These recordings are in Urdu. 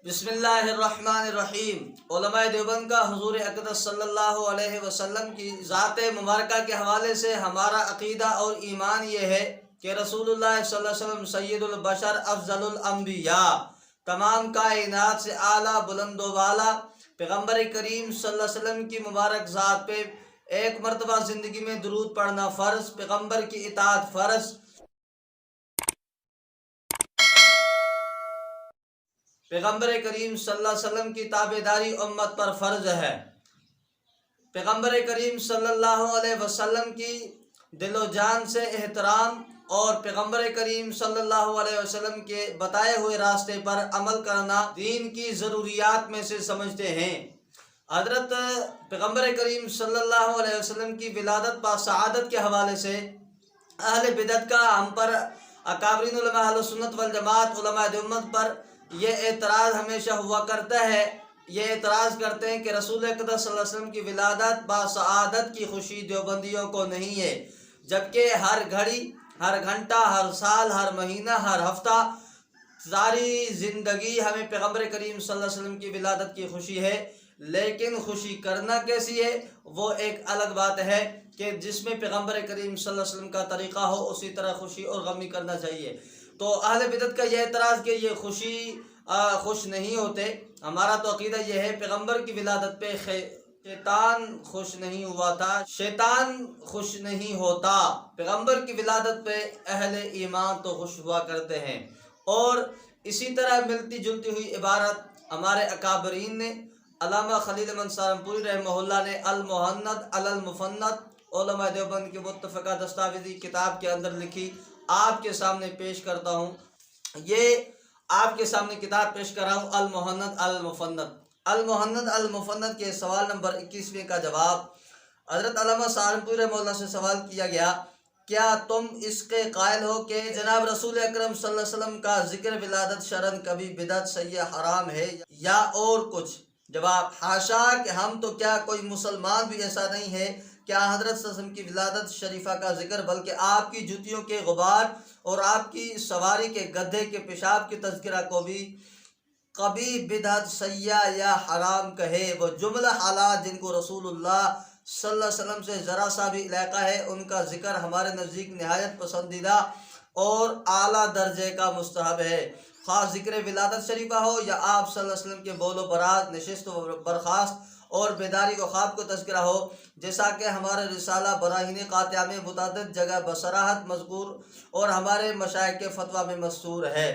بسم اللہ الرحمن الرحیم۔ علماء دیوبند کا حضور اقدس صلی اللہ علیہ وسلم کی ذات مبارکہ کے حوالے سے ہمارا عقیدہ اور ایمان یہ ہے کہ رسول اللہ صلی اللہ علیہ وسلم سید البشر افضل الانبیاء، تمام کائنات سے اعلیٰ بلند و بالا پیغمبر کریم صلی اللہ علیہ وسلم کی مبارک ذات پہ ایک مرتبہ زندگی میں درود پڑھنا فرض، پیغمبر کی اطاعت فرض، پیغمبر کریم صلی اللہ علیہ وسلم کی تابعداری امت پر فرض ہے۔ پیغمبر کریم صلی اللہ علیہ وسلم کی دل و جان سے احترام اور پیغمبر کریم صلی اللہ علیہ وسلم کے بتائے ہوئے راستے پر عمل کرنا دین کی ضروریات میں سے سمجھتے ہیں۔ حضرت پیغمبر کریم صلی اللہ علیہ وسلم کی ولادت با سعادت کے حوالے سے اہل بدعت کا ہم پر اکابرین علماء اہل سنت والجماعت علماء دیوبند پر یہ اعتراض ہمیشہ ہوا کرتا ہے۔ یہ اعتراض کرتے ہیں کہ رسول اقدس صلی اللہ علیہ وسلم کی ولادت با سعادت کی خوشی دیوبندیوں کو نہیں ہے، جبکہ ہر گھڑی، ہر گھنٹہ، ہر سال، ہر مہینہ، ہر ہفتہ، ساری زندگی ہمیں پیغمبر کریم صلی اللہ علیہ وسلم کی ولادت کی خوشی ہے۔ لیکن خوشی کرنا کیسی ہے وہ ایک الگ بات ہے کہ جس میں پیغمبر کریم صلی اللہ علیہ وسلم کا طریقہ ہو اسی طرح خوشی اور غمی کرنا چاہیے۔ تو اہل بدعت کا یہ اعتراض کہ یہ خوشی خوش نہیں ہوتے، ہمارا تو عقیدہ یہ ہے پیغمبر کی ولادت پہ شیطان خوش نہیں ہوا تھا، شیطان خوش نہیں ہوتا، پیغمبر کی ولادت پہ اہل ایمان تو خوش ہوا کرتے ہیں۔ اور اسی طرح ملتی جلتی ہوئی عبارت ہمارے اکابرین نے، علامہ خلیل احمد سہارنپوری رحمہ اللہ نے المہند علی المفند علماء دیوبند کی متفقہ دستاویزی کتاب کے اندر لکھی، آپ کے سامنے پیش کرتا ہوں۔ یہ آپ کے سامنے کتاب پیش کر رہا ہوں، المہند علی المفند۔ المہند علی المفند کے سوال نمبر 21 کا جواب حضرت علامہ سہارنپوری رحمہ اللہ سے سوال کیا گیا، کیا تم اس کے قائل ہو کہ جناب رسول اکرم صلی اللہ علیہ وسلم کا ذکر ولادت شرعاً کبھی بدعت سیئہ حرام ہے یا اور کچھ؟ جواب، حاشا کہ ہم تو کیا کوئی مسلمان بھی ایسا نہیں ہے کیا حضرت صلی اللہ علیہ وسلم کی ولادت شریفہ کا ذکر بلکہ آپ کی جوتیوں کے غبار اور آپ کی سواری کے گدھے کے پیشاب کے تذکرہ کو بھی کبھی بدعت سیئہ یا حرام کہے۔ وہ جملہ حالات جن کو رسول اللہ صلی اللہ علیہ وسلم سے ذرا سا بھی علاقہ ہے ان کا ذکر ہمارے نزدیک نہایت پسندیدہ اور اعلیٰ درجے کا مستحب ہے، خاص ذکر ولادت شریفہ ہو یا آپ صلی اللہ علیہ وسلم کے بول و برات، نشست و برخاست اور بیداری و خواب کو تذکرہ ہو، جیسا کہ ہمارے رسالہ براہین قاطعہ میں متعدد جگہ بصراحت مذکور اور ہمارے مشائخ کے فتویٰ میں مستور ہے۔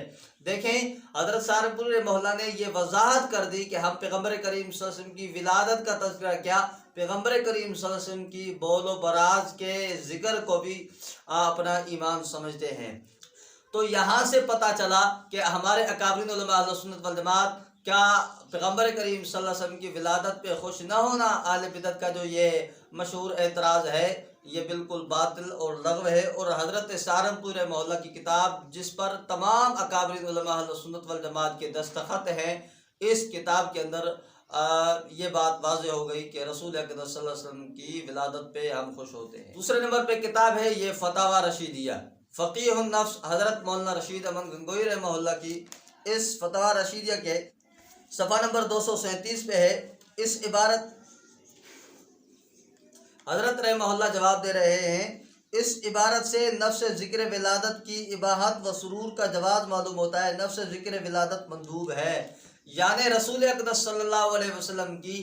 دیکھیں حضرت سہارنپوری رحمہ اللہ نے یہ وضاحت کر دی کہ ہم پیغمبر کریم صلی اللہ علیہ وسلم کی ولادت کا تذکرہ کیا، پیغمبر کریم صلی اللہ علیہ وسلم کی بول و براز کے ذکر کو بھی اپنا ایمان سمجھتے ہیں۔ تو یہاں سے پتہ چلا کہ ہمارے اکابرین علماء اہل سنت والجماعت کیا پیغمبر کریم صلی اللہ علیہ وسلم کی ولادت پہ خوش نہ ہونا اہل بدعت کا جو یہ مشہور اعتراض ہے یہ بالکل باطل اور لغو ہے۔ اور حضرت سہارنپوری رحمہ اللہ کی کتاب جس پر تمام اکابرین علماء اہل سنت والجماعت کے دستخط ہیں، اس کتاب کے اندر یہ بات واضح ہو گئی کہ رسول اقدس صلی اللہ علیہ وسلم کی ولادت پہ ہم خوش ہوتے ہیں۔ دوسرے نمبر پہ کتاب ہے یہ فتاوی رشیدیہ، فقیہ النفس حضرت مولانا رشید احمد گنگوئی رحمہ اللہ کی۔ اس فتاوی رشیدیہ کے صفحہ نمبر 237 پہ ہے، اس عبارت حضرت رحمہ اللہ جواب دے رہے ہیں، اس عبارت سے نفس ذکر ولادت کی اباحت و سرور کا جواز معلوم ہوتا ہے، نفس ذکر ولادت مندوب ہے، یعنی رسول اقدس صلی اللہ علیہ وسلم کی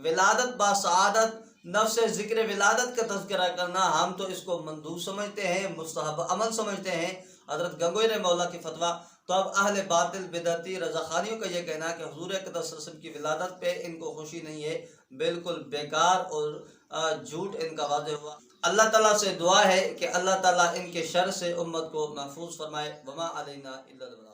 ولادت با سعادت نفس ذکر ولادت کا تذکرہ کرنا ہم تو اس کو مندوب سمجھتے ہیں، مستحب عمل سمجھتے ہیں، حضرت گنگوئی رحمہ اللہ کی فتویٰ۔ تو اب اہل باطل بدعتی رضاخانیوں کا یہ کہنا ہے کہ حضور اقدس صلی اللہ علیہ وسلم کی ولادت پہ ان کو خوشی نہیں ہے، بالکل بیکار اور جھوٹ ان کا واضح ہوا۔ اللہ تعالیٰ سے دعا ہے کہ اللہ تعالیٰ ان کے شر سے امت کو محفوظ فرمائے۔ وما علینا الا البلاغ۔